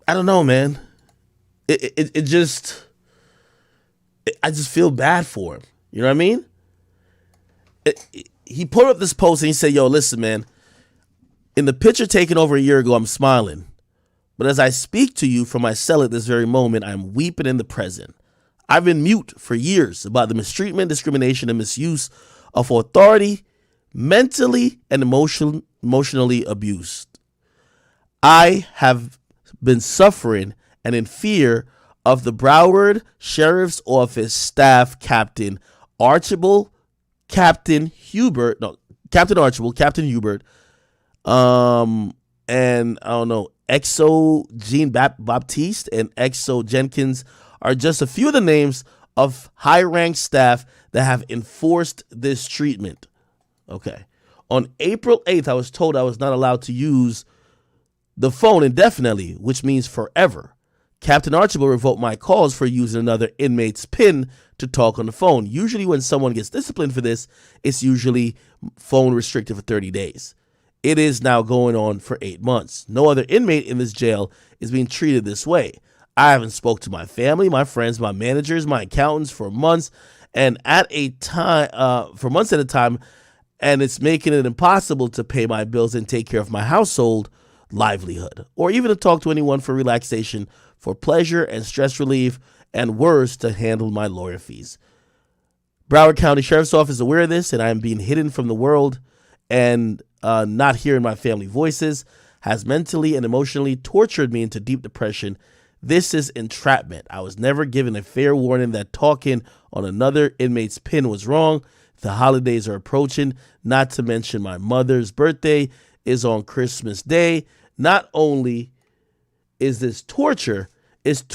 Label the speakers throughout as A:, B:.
A: I don't know, man. It just I just feel bad for him. You know what I mean? He put up this post and he said, "Yo, listen, man. In the picture taken over a year ago, I'm smiling. But as I speak to you from my cell at this very moment, I'm weeping in the present. I've been mute for years about the mistreatment, discrimination, and misuse of authority, mentally and emotionally abused. I have been suffering and in fear of the Broward Sheriff's Office staff captain Archibald, Captain Hubert, no, Captain Archibald, Captain Hubert, and I don't know, Exo Jean Baptiste and Exo Jenkins are just a few of the names of high-ranked staff that have enforced this treatment. Okay. On April 8th, I was told I was not allowed to use the phone indefinitely, which means forever. Captain Archibald revoked my calls for using another inmate's PIN to talk on the phone. Usually when someone gets disciplined for this, it's usually phone restricted for 30 days. It is now going on for 8 months. No other inmate in this jail is being treated this way. I haven't spoke to my family, my friends, my managers, my accountants for months, and for months at a time, and it's making it impossible to pay my bills and take care of my household livelihood, or even to talk to anyone for relaxation, for pleasure and stress relief, and worse, to handle my lawyer fees. Broward County Sheriff's Office is aware of this, and I am being hidden from the world and not hearing my family voices has mentally and emotionally tortured me into deep depression. This is entrapment. I was never given a fair warning that talking on another inmate's PIN was wrong. The holidays are approaching, not to mention my mother's birthday is on Christmas Day. Not only is this torture, not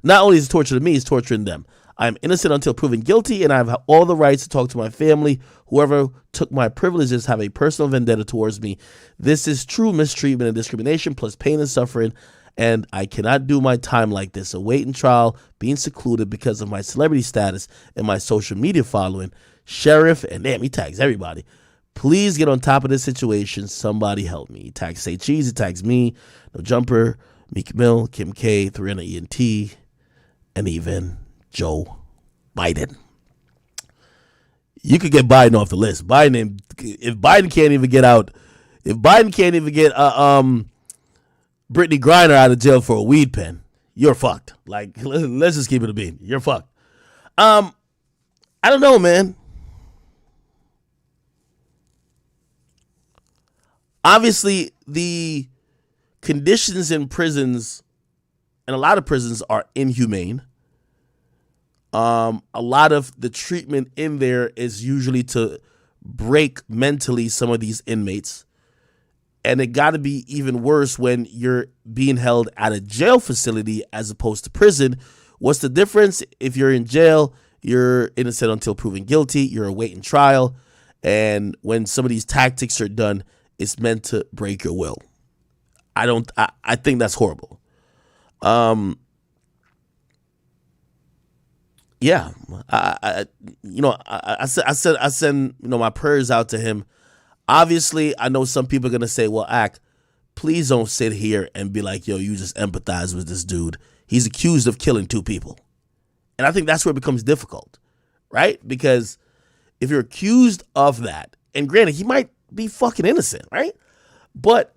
A: only is it torture to me, it's torturing them. I am innocent until proven guilty, and I have all the rights to talk to my family. Whoever took my privileges have a personal vendetta towards me. This is true mistreatment and discrimination, plus pain and suffering, and I cannot do my time like this. Awaiting trial, being secluded because of my celebrity status and my social media following. Sheriff, and damn, he tags everybody. Please get on top of this situation. Somebody help me. He tags Say Cheese, he tags me, No Jumper, Meek Mill, Kim K, 300 ENT, and even Joe Biden. You could get Biden off the list. If Biden can't even get Brittany Griner out of jail for a weed pen, you're fucked. Like, let's just keep it a bean. You're fucked. I don't know, man. Obviously, the conditions in prisons, and a lot of prisons, are inhumane. A lot of the treatment in there is usually to break mentally some of these inmates. And it got to be even worse when you're being held at a jail facility as opposed to prison. What's the difference? If you're in jail, you're innocent until proven guilty. You're awaiting trial. And when some of these tactics are done, it's meant to break your will. I think that's horrible. Yeah, I send my prayers out to him. Obviously, I know some people are gonna say, "Well, please don't sit here and be like, yo, you just empathize with this dude. He's accused of killing 2 people," and I think that's where it becomes difficult, right? Because if you're accused of that, and granted, he might be fucking innocent, right? But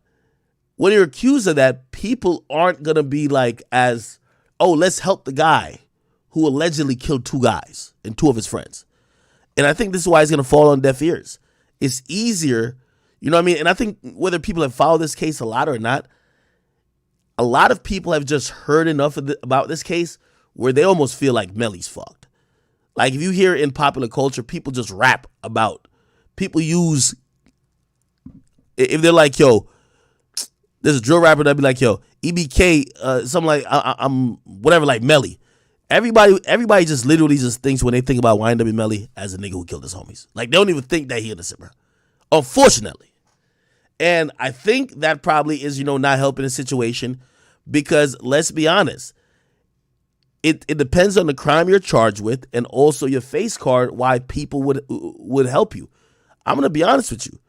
A: when you're accused of that, people aren't gonna be like, let's help the guy who allegedly killed 2 guys and 2 of his friends. And I think this is why it's going to fall on deaf ears. It's easier, you know what I mean? And I think whether people have followed this case a lot or not, a lot of people have just heard enough about this case where they almost feel like Melly's fucked. Like, if you hear in popular culture, people just rap about, people use, if they're like, yo, there's a drill rapper that'd be like, yo, EBK, something like, I'm whatever, like Melly. Everybody just literally just thinks when they think about YNW Melly as a nigga who killed his homies. Like, they don't even think that he innocent, bro. Unfortunately. And I think that probably is, not helping the situation, because let's be honest, it depends on the crime you're charged with and also your face card why people would help you. I'm going to be honest with you.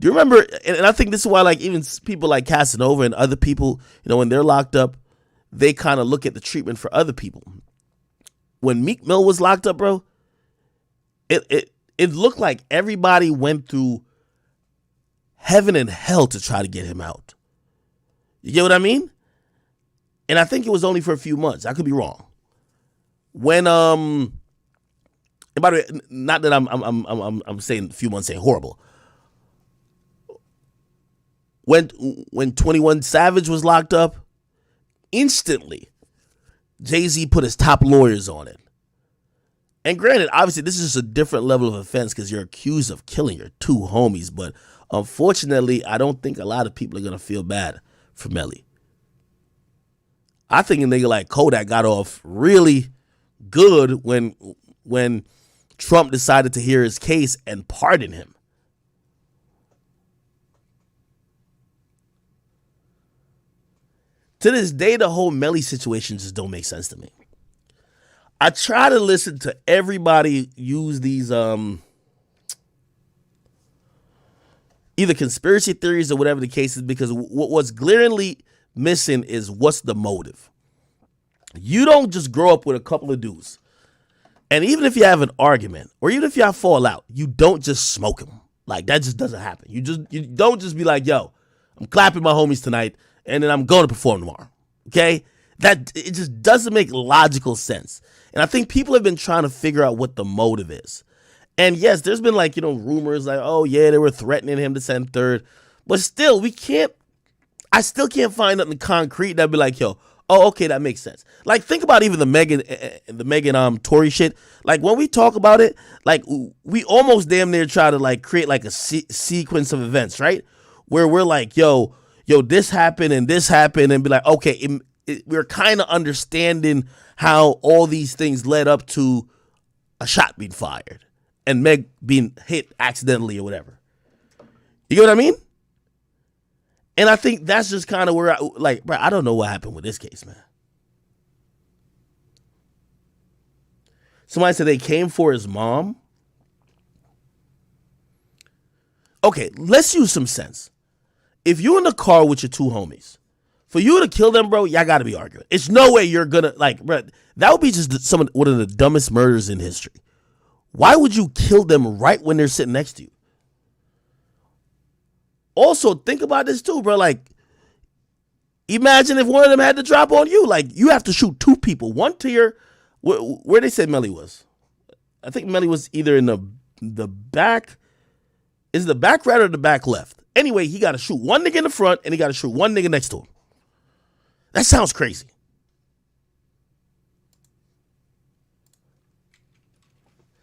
A: Do you remember? And I think this is why, like, even people like Casanova and other people, when they're locked up, they kind of look at the treatment for other people. When Meek Mill was locked up, bro, it looked like everybody went through heaven and hell to try to get him out. You get what I mean? And I think it was only for a few months. I could be wrong. When and by the way, not that I'm saying a few months saying horrible. When 21 Savage was locked up, instantly Jay-Z put his top lawyers on it. And granted, obviously, this is just a different level of offense because you're accused of killing your two homies. But unfortunately, I don't think a lot of people are going to feel bad for Melly. I think a nigga like Kodak got off really good when Trump decided to hear his case and pardon him. To this day, the whole Melly situation just don't make sense to me. I try to listen to everybody use these either conspiracy theories or whatever the case is, because what's glaringly missing is what's the motive. You don't just grow up with a couple of dudes, and even if you have an argument or even if y'all fall out, you don't just smoke them. Like, that just doesn't happen. You don't just be like, yo, I'm clapping my homies tonight and then I'm going to perform tomorrow. Okay? That it just doesn't make logical sense. And I think people have been trying to figure out what the motive is. And yes, there's been like, rumors like, oh yeah, they were threatening him to send third. But still, I still can't find nothing concrete that'd be like, yo, oh, okay, that makes sense. Like, think about even the Megan Tory shit. Like, when we talk about it, like, we almost damn near try to like create like a sequence of events, right? Where we're like, yo, this happened and be like, okay, we're kind of understanding how all these things led up to a shot being fired and Meg being hit accidentally or whatever. You get what I mean? And I think that's just kind of where bro, I don't know what happened with this case, man. Somebody said they came for his mom. Okay, let's use some sense. If you're in the car with your two homies, for you to kill them, bro, y'all got to be arguing. It's no way you're going to, bro, that would be just one of the dumbest murders in history. Why would you kill them right when they're sitting next to you? Also, think about this too, bro. Like, imagine if one of them had to drop on you. Like, you have to shoot two people. One to your, where they said Melly was. I think Melly was either in the back. Is it the back right or the back left? Anyway, he got to shoot one nigga in the front and he got to shoot one nigga next to him. That sounds crazy.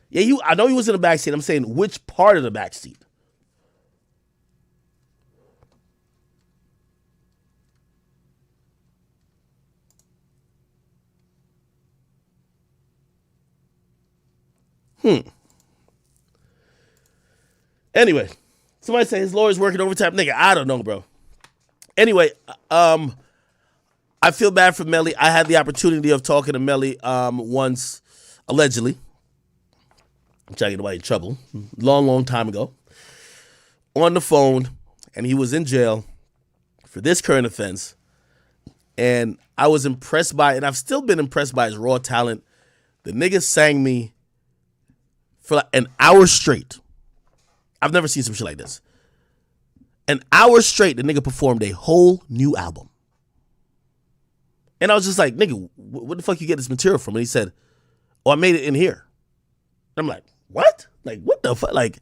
A: Yeah, I know he was in the back seat. I'm saying which part of the back seat? Anyway, somebody say his lawyer's working overtime. Nigga, I don't know, bro. Anyway, I feel bad for Melly. I had the opportunity of talking to Melly once, allegedly. I'm trying to get nobody in trouble. Long time ago. On the phone, and he was in jail for this current offense. And I was impressed by it, and I've still been impressed by his raw talent. The nigga sang me for like an hour straight. I've never seen some shit like this. An hour straight, the nigga performed a whole new album. And I was just like, nigga, where the fuck you get this material from? And he said, oh, I made it in here. And I'm like, what? Like, what the fuck? Like,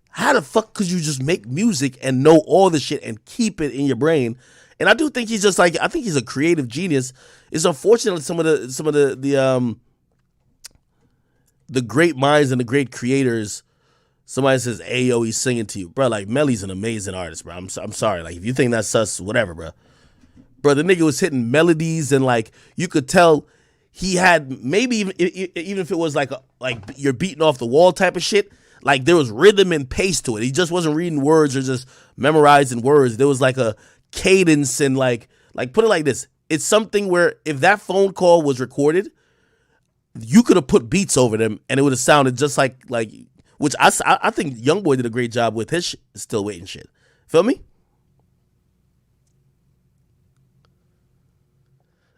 A: how the fuck could you just make music and know all the shit and keep it in your brain? And I do think he's just like, I think he's a creative genius. It's unfortunate some of the great minds and the great creators, somebody says, hey, yo, he's singing to you. Bro, like, Melly's an amazing artist, bro. I'm sorry. Like, if you think that's sus, whatever, bro. Bro, the nigga was hitting melodies and, like, you could tell he had maybe even if it was like you're beating off the wall type of shit, like, there was rhythm and pace to it. He just wasn't reading words or just memorizing words. There was, like, a cadence and, like put it like this. It's something where if that phone call was recorded, you could have put beats over them and it would have sounded just like which I think YoungBoy did a great job with his Still Waiting shit. Feel me?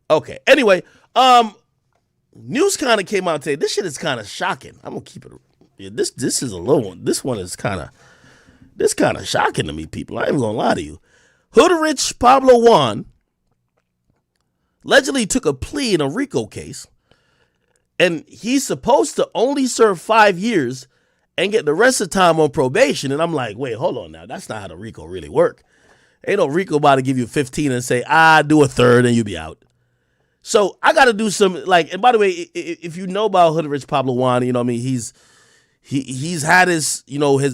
A: Okay. Anyway, news kind of came out today. This shit is kind of shocking. I'm gonna keep it. Yeah, this is a low one. This one is kind of shocking to me, people. I ain't even gonna lie to you. Hood Rich Pablo Juan allegedly took a plea in a RICO case, and he's supposed to only serve 5 years and get the rest of the time on probation. And I'm like, wait, hold on now. That's not how the RICO really work. Ain't no RICO about to give you 15 and say, do a third and you be out. So I got to do some, like, and by the way, if you know about Hood Rich Pablo Juan, you know what I mean, he's had his, his